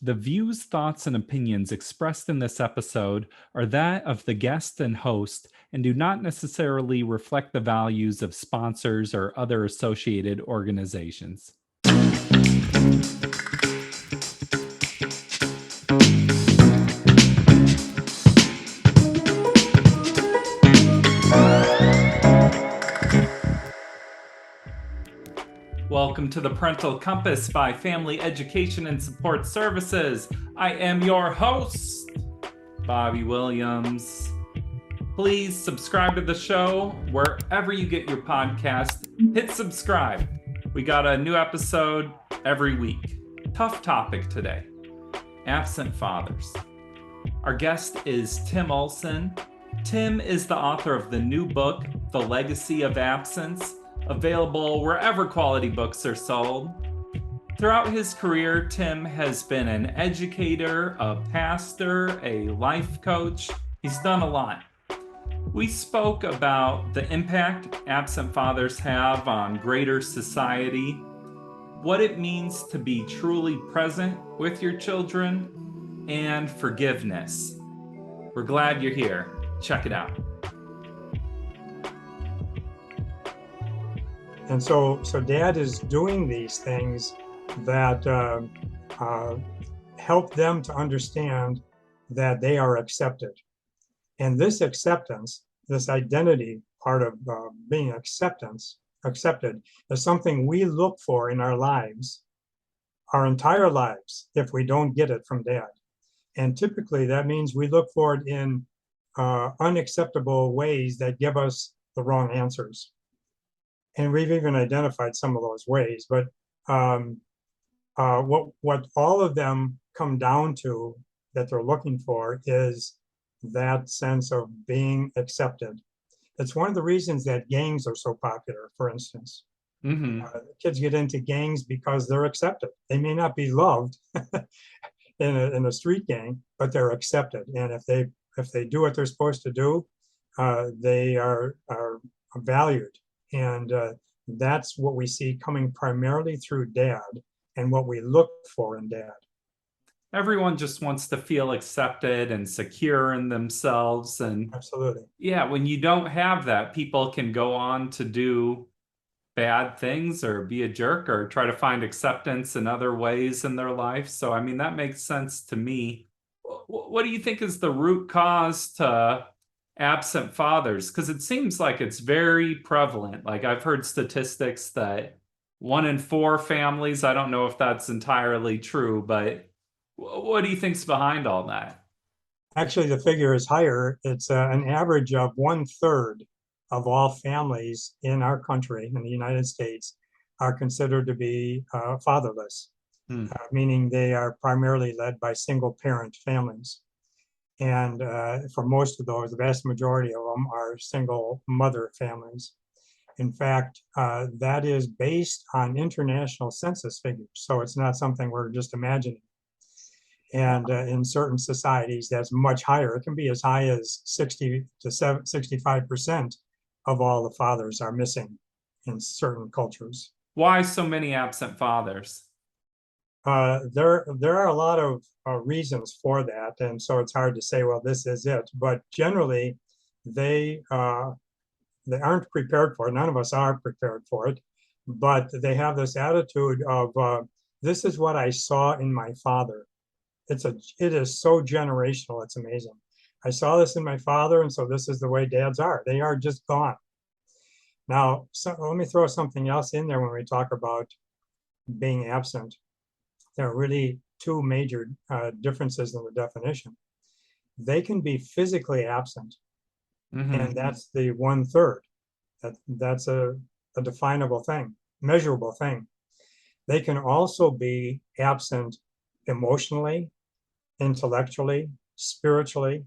The views, thoughts, and opinions expressed in this episode are that of the guest and host and do not necessarily reflect the values of sponsors or other associated organizations. Welcome to the Parental Compass by Family Education and Support Services. I am your host, Bobby Williams. Please subscribe to the show wherever you get your podcast. Hit subscribe. We got a new episode every week. Tough topic today: absent fathers. Our guest is Tim Olson. Tim is the author of the new book, The Legacy of Absence, available wherever quality books are sold. Throughout his career, Tim has been an educator, a pastor, a life coach. He's done a lot. We spoke about the impact absent fathers have on greater society, what it means to be truly present with your children, and forgiveness. We're glad you're here. Check it out. And so Dad is doing these things that help them to understand that they are accepted. And this acceptance, this identity part of being accepted, is something we look for in our lives, our entire lives, if we don't get it from Dad. And typically that means we look for it in unacceptable ways that give us the wrong answers. And we've even identified some of those ways, but what all of them come down to that they're looking for is that sense of being accepted. It's one of the reasons that gangs are so popular, for instance. Kids get into gangs because they're accepted. They may not be loved in a street gang, but they're accepted. And if they do what they're supposed to do, they are valued. And that's what we see coming primarily through Dad and what we look for in Dad. Everyone just wants to feel accepted and secure in themselves. And absolutely. Yeah, when you don't have that, people can go on to do bad things or be a jerk or try to find acceptance in other ways in their life. So, I mean, that makes sense to me. What do you think is the root cause to absent fathers? Because it seems like it's very prevalent. Like, I've heard statistics that 1 in 4 families, I don't know if that's entirely true, but what do you think's behind all that? Actually, the figure is higher. It's an average of 1/3 of all families in our country, in the United States, are considered to be fatherless, meaning they are primarily led by single parent families. And for most of those, the vast majority of them are single mother families. In fact, that is based on international census figures. So it's not something we're just imagining. And in certain societies, that's much higher. It can be as high as 60 to 65% of all the fathers are missing in certain cultures. Why so many absent fathers? There are a lot of reasons for that, and so it's hard to say, well, this is it. But generally, they aren't prepared for it. None of us are prepared for it, but they have this attitude of this is what I saw in my father. It is so generational. It's amazing. I saw this in my father, and so this is the way dads are. They are just gone. Now, let me throw something else in there when we talk about being absent. There are really two major differences in the definition. They can be physically absent, and that's the 1/3. That's a definable thing, measurable thing. They can also be absent emotionally, intellectually, spiritually,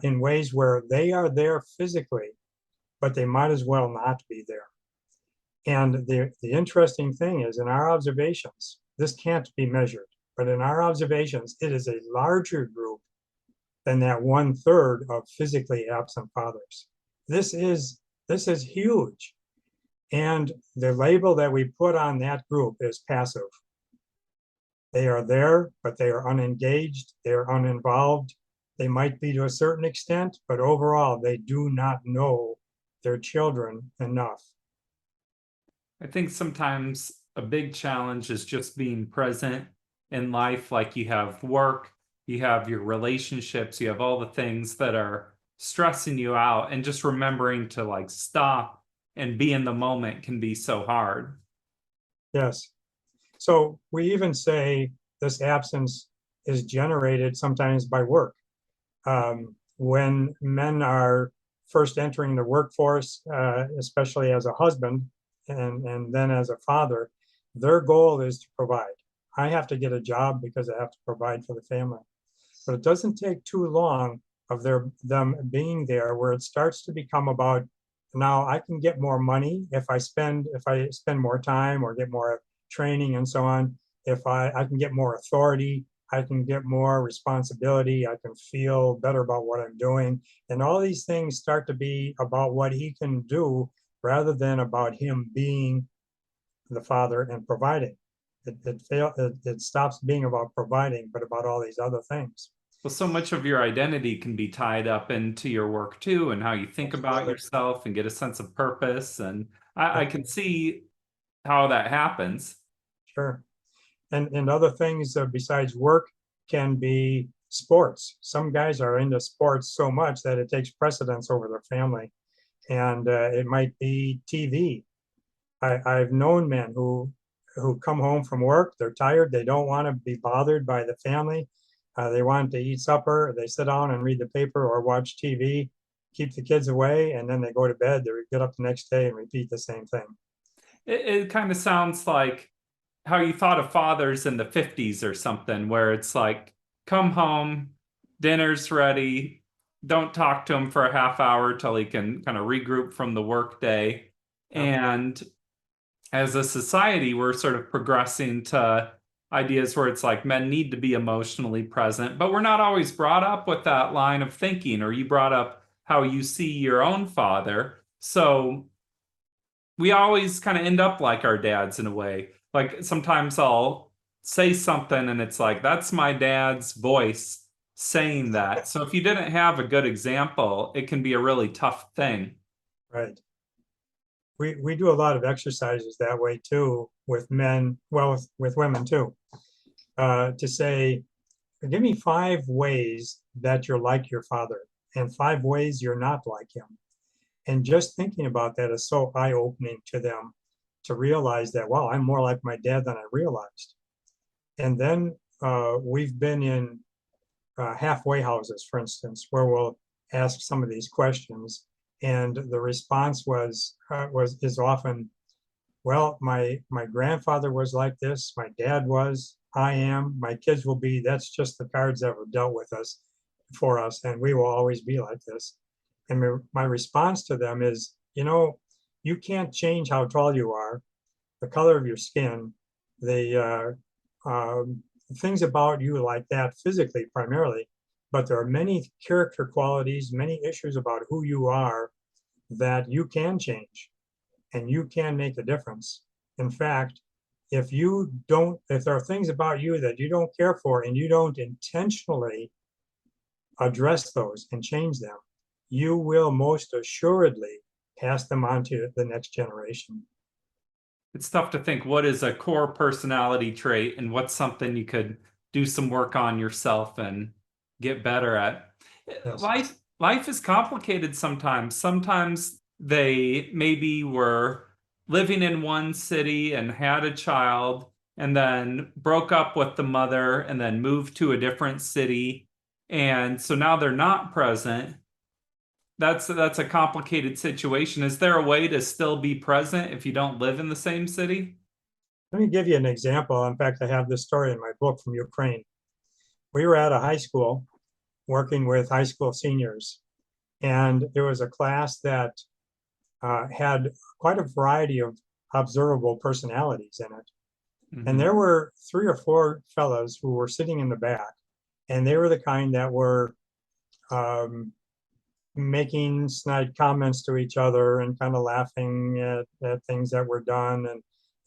in ways where they are there physically, but they might as well not be there. And the interesting thing is, in our observations, this can't be measured, but in our observations, it is a larger group than that 1/3 of physically absent fathers. This is huge. And the label that we put on that group is passive. They are there, but they are unengaged, they are uninvolved. They might be to a certain extent, but overall, they do not know their children enough. I think sometimes a big challenge is just being present in life. Like you have work, you have your relationships, you have all the things that are stressing you out, and just remembering to like stop and be in the moment can be so hard. Yes. So we even say this absence is generated sometimes by work. When men are first entering the workforce, especially as a husband and then as a father, their goal is to provide. I have to get a job because I have to provide for the family. But it doesn't take too long of them being there where it starts to become about, now I can get more money if I spend more time or get more training and so on. If I can get more authority, I can get more responsibility, I can feel better about what I'm doing. And all these things start to be about what he can do rather than about him being the father and providing. It stops being about providing, but about all these other things. Well, so much of your identity can be tied up into your work too, and how you think about Absolutely. yourself and get a sense of purpose. And I Yep, can see how that happens. sure. And other things besides work can be sports. Some guys are into sports so much that it takes precedence over their family. And it might be TV. I've known men who come home from work, they're tired, they don't want to be bothered by the family. They want to eat supper, they sit down and read the paper or watch TV, keep the kids away, and then they go to bed. They get up the next day and repeat the same thing. It kind of sounds like how you thought of fathers in the 50s or something, where it's like, come home, dinner's ready, don't talk to him for a half hour till he can kind of regroup from the workday. Yep, And as a society, we're sort of progressing to ideas where it's like men need to be emotionally present, but we're not always brought up with that line of thinking, or you brought up how you see your own father. So we always kind of end up like our dads in a way. Like sometimes I'll say something and it's like, that's my dad's voice saying that. So if you didn't have a good example, it can be a really tough thing. right. We do a lot of exercises that way too with men, well, with women too, to say, give me 5 ways that you're like your father and 5 ways you're not like him. And just thinking about that is so eye-opening to them to realize that, wow, I'm more like my dad than I realized. And then we've been in halfway houses, for instance, where we'll ask some of these questions, and the response was is often, well, my grandfather was like this, my dad was, I am, my kids will be. That's just the cards that were dealt with us for us, and we will always be like this. And my response to them is, you can't change how tall you are, the color of your skin, the things about you like that physically primarily, but there are many character qualities, many issues about who you are that you can change and you can make a difference. In fact, if there are things about you that you don't care for and you don't intentionally address those and change them, you will most assuredly pass them on to the next generation. It's tough to think what is a core personality trait and what's something you could do some work on yourself and get better at. Yes. Life is complicated sometimes. Sometimes they maybe were living in one city and had a child and then broke up with the mother and then moved to a different city. And so now they're not present. That's a complicated situation. Is there a way to still be present if you don't live in the same city? Let me give you an example. In fact, I have this story in my book from Ukraine. We were at a high school working with high school seniors, and there was a class that had quite a variety of observable personalities in it. And Hmm. there were 3 or 4 fellows who were sitting in the back, and they were the kind that were um, making snide comments to each other and kind of laughing at things that were done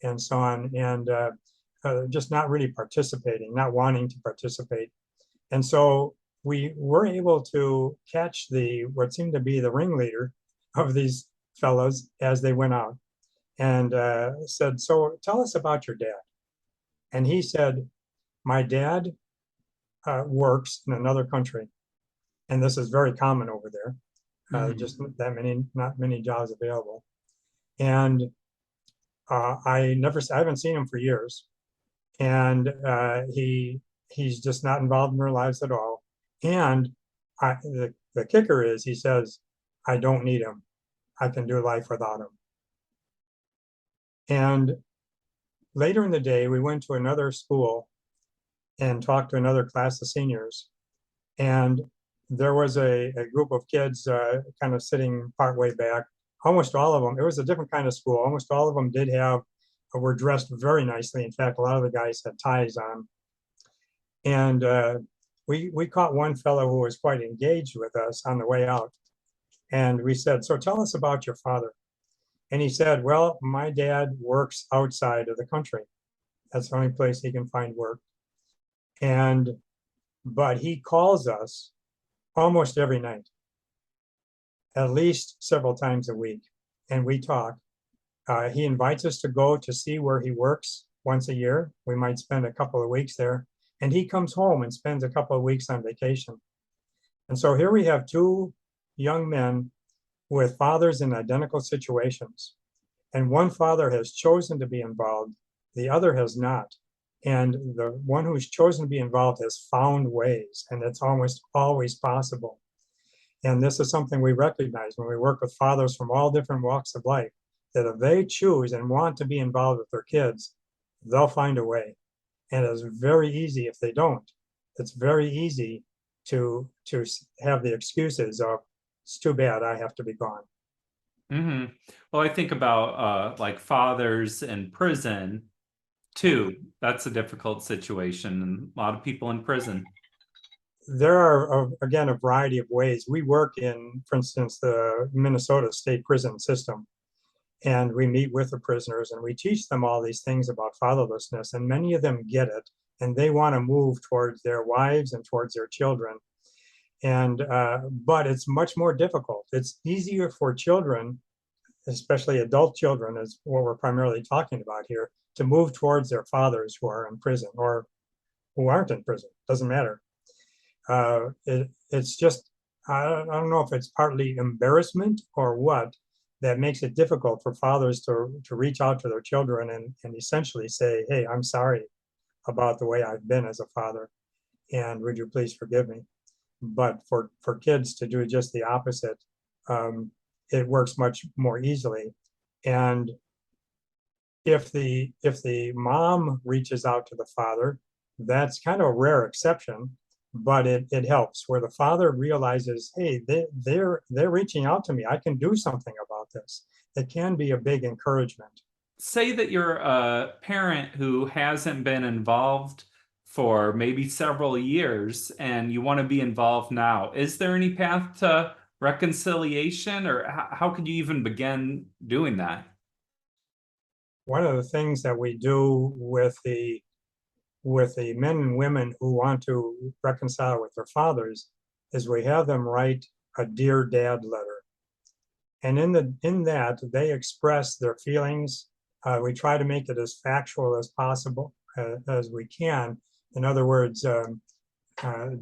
and so on. And just not really participating, not wanting to participate. And so we were able to catch what seemed to be the ringleader of these fellows as they went out, and said, "So tell us about your dad." And he said, "My dad works in another country, and this is very common over there. Just not many jobs available. And I haven't seen him for years, and he's just not involved in their lives at all. And the kicker is, he says, I don't need him. I can do life without him." And later in the day, we went to another school and talked to another class of seniors. And there was a group of kids kind of sitting partway back. Almost all of them, it was a different kind of school. Almost all of them were dressed very nicely. In fact, a lot of the guys had ties on. And we caught one fellow who was quite engaged with us on the way out. And we said, "So tell us about your father." And he said, "Well, my dad works outside of the country. That's the only place he can find work. But he calls us almost every night, at least several times a week, and we talk. He invites us to go to see where he works once a year. We might spend a couple of weeks there, and he comes home and spends a couple of weeks on vacation." And so here we have two young men with fathers in identical situations, and one father has chosen to be involved, the other has not. And the one who's chosen to be involved has found ways, and it's almost always possible. And this is something we recognize when we work with fathers from all different walks of life, that if they choose and want to be involved with their kids, they'll find a way. And it's very easy if they don't. It's very easy to have the excuses of, "It's too bad, I have to be gone." Well, I think about like fathers in prison too. That's a difficult situation, and a lot of people in prison. There are, again, a variety of ways. We work in, for instance, the Minnesota state prison system, and we meet with the prisoners and we teach them all these things about fatherlessness, and many of them get it, and they want to move towards their wives and towards their children. But it's much more difficult. It's easier for children, especially adult children, is what we're primarily talking about here, to move towards their fathers who are in prison or who aren't in prison. Doesn't matter. It's just, I don't know if it's partly embarrassment or what, that makes it difficult for fathers to reach out to their children and essentially say, "Hey, I'm sorry about the way I've been as a father, and would you please forgive me?" But for kids to do just the opposite, it works much more easily. And if the mom reaches out to the father, that's kind of a rare exception, but it helps, where the father realizes, "Hey, they're reaching out to me. I can do something about this." It can be a big encouragement. Say that you're a parent who hasn't been involved for maybe several years and you want to be involved now. Is there any path to reconciliation, or how could you even begin doing that? One of the things that we do with the men and women who want to reconcile with their fathers is we have them write a "Dear Dad" letter. And in that, they express their feelings. We try to make it as factual as possible, as we can. In other words,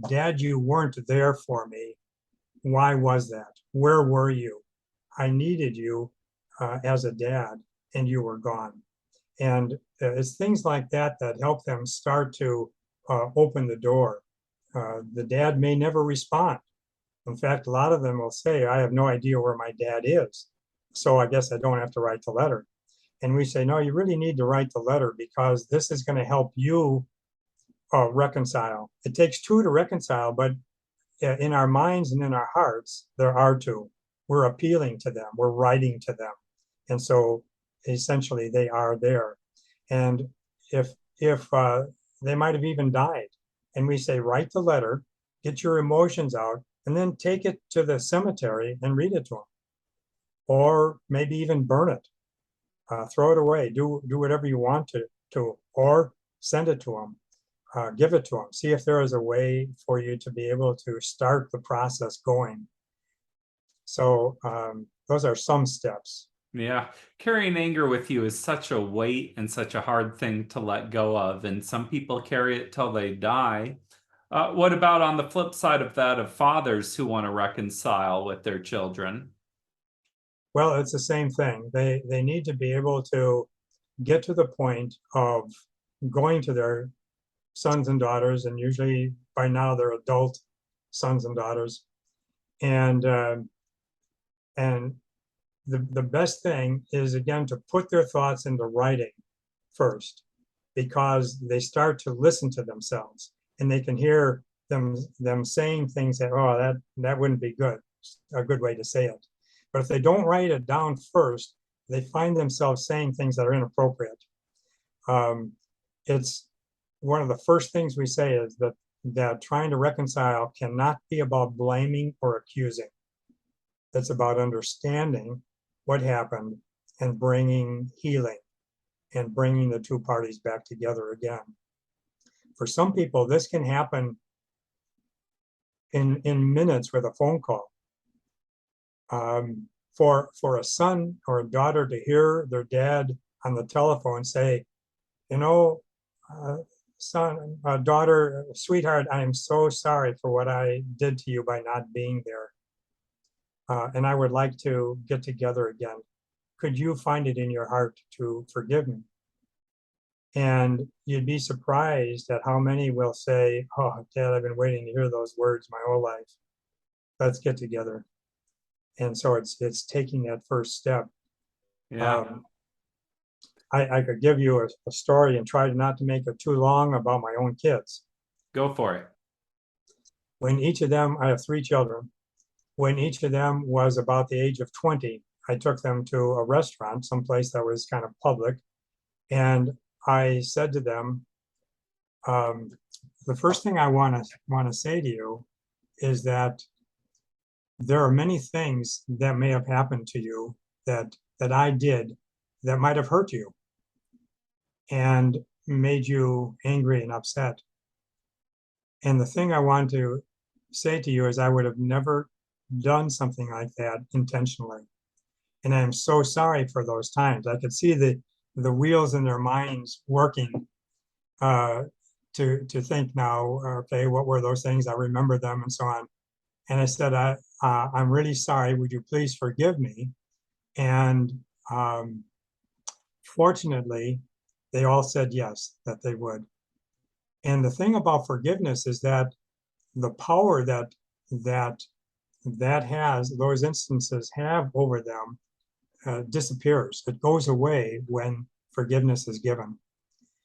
"Dad, you weren't there for me. Why was that? Where were you? I needed you as a dad, and you were gone." And it's things like that that help them start to open the door. The dad may never respond. In fact, a lot of them will say, "I have no idea where my dad is, so I guess I don't have to write the letter." And we say, "No, you really need to write the letter, because this is going to help you reconcile." It takes two to reconcile, but in our minds and in our hearts, there are two. We're appealing to them, we're writing to them. And so essentially they are there. And if they might have even died, and we say, "Write the letter, get your emotions out, and then take it to the cemetery and read it to them." Or maybe even burn it, throw it away, do whatever you want to, or send it to them, give it to them, see if there is a way for you to be able to start the process going. So those are some steps. Yeah. Carrying anger with you is such a weight and such a hard thing to let go of. And some people carry it till they die. What about on the flip side of that, of fathers who want to reconcile with their children? Well, it's the same thing. They need to be able to get to the point of going to their sons and daughters, and usually by now they're adult sons and daughters, and the best thing is, again, to put their thoughts into writing first, because they start to listen to themselves and they can hear them saying things that, oh, that wouldn't be good, a good way to say it. But if they don't write it down first, they find themselves saying things that are inappropriate. It's one of the first things we say is that trying to reconcile cannot be about blaming or accusing. It's about understanding what happened and bringing healing and bringing the two parties back together again. For some people, this can happen in minutes with a phone call. For a son or a daughter to hear their dad on the telephone say, you know, son, daughter, sweetheart, I am so sorry for what I did to you by not being there. And I would like to get together again. Could you find it in your heart to forgive me? And you'd be surprised at how many will say, oh, Dad, I've been waiting to hear those words my whole life. Let's get together. And so it's taking that first step. Yeah. I could give you a story and try not to make it too long about my own kids. Go for it. When each of them, I have 3 children. When each of them was about the age of 20, I took them to a restaurant, someplace that was kind of public. And I said to them, the first thing I want to say to you is that there are many things that may have happened to you that I did that might have hurt you and made you angry and upset. And the thing I want to say to you is I would have never done something like that intentionally. And I am so sorry for those times. I could see the wheels in their minds working to think now, okay, what were those things? I remember them and so on. And I said, I'm really sorry. Would you please forgive me? And fortunately, they all said yes, that they would. And the thing about forgiveness is that the power that has, those instances have over them, disappears. It goes away when forgiveness is given.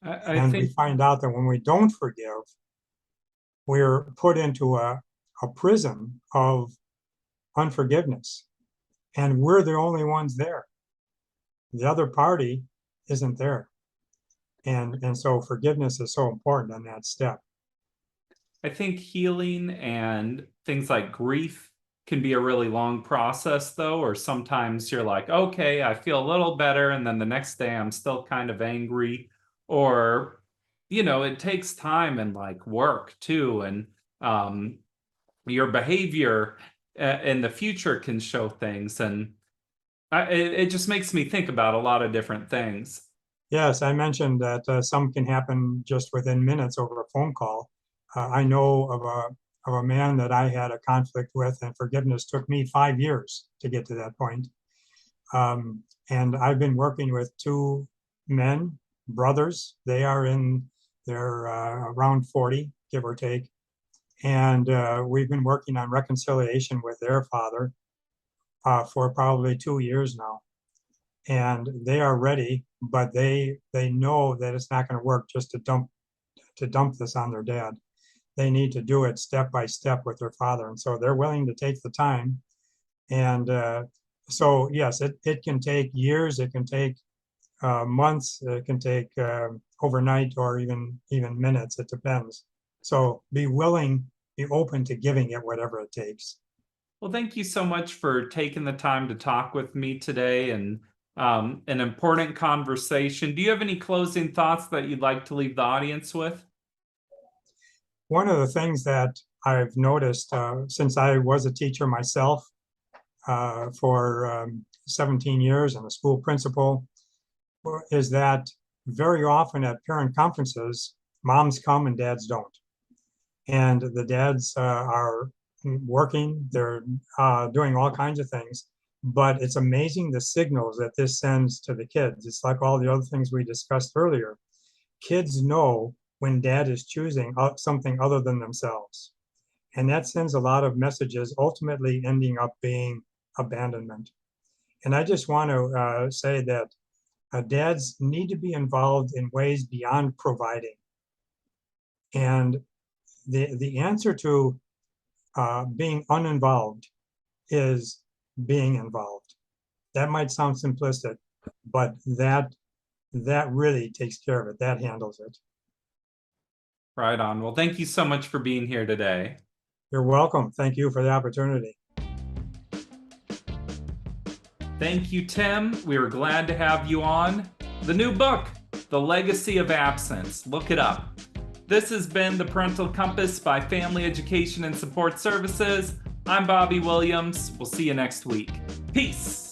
I And we think find out that when we don't forgive, we're put into a prison of unforgiveness. And we're the only ones there. The other party isn't there. And so forgiveness is so important on that step. I think healing and things like grief can be a really long process, though, or sometimes you're like, okay, I feel a little better, and then the next day I'm still kind of angry, or it takes time and like work too, and your behavior in the future can show things, and it just makes me think about a lot of different things. Yes, I mentioned that some can happen just within minutes over a phone call. I know of a man that I had a conflict with, and forgiveness took me 5 years to get to that point. And I've been working with 2 men, brothers. They are they're around 40, give or take. And we've been working on reconciliation with their father for probably 2 years now. And they are ready, but they know that it's not going to work just to dump this on their dad. They need to do it step by step with their father, and so they're willing to take the time. And so yes, it can take years, it can take months, it can take overnight, or even minutes. It depends. So be willing, be open to giving it whatever it takes. Well, thank you so much for taking the time to talk with me today and an important conversation. Do you have any closing thoughts that you'd like to leave the audience with? One of the things that I've noticed since I was a teacher myself for 17 years and a school principal is that very often at parent conferences, moms come and dads don't. And the dads are working, they're doing all kinds of things, but it's amazing the signals that this sends to the kids. It's like all the other things we discussed earlier. Kids know when dad is choosing something other than themselves. And that sends a lot of messages, ultimately ending up being abandonment. And I just want to say that dads need to be involved in ways beyond providing. And the answer to being uninvolved is being involved. That might sound simplistic, but that really takes care of it. That handles it. Right on. Well, thank you so much for being here today. You're welcome. Thank you for the opportunity. Thank you, Tim. We were glad to have you on. The new book, The Legacy of Absence. Look it up. This has been The Parental Compass by Family Education and Support Services. I'm Bobby Williams. We'll see you next week. Peace.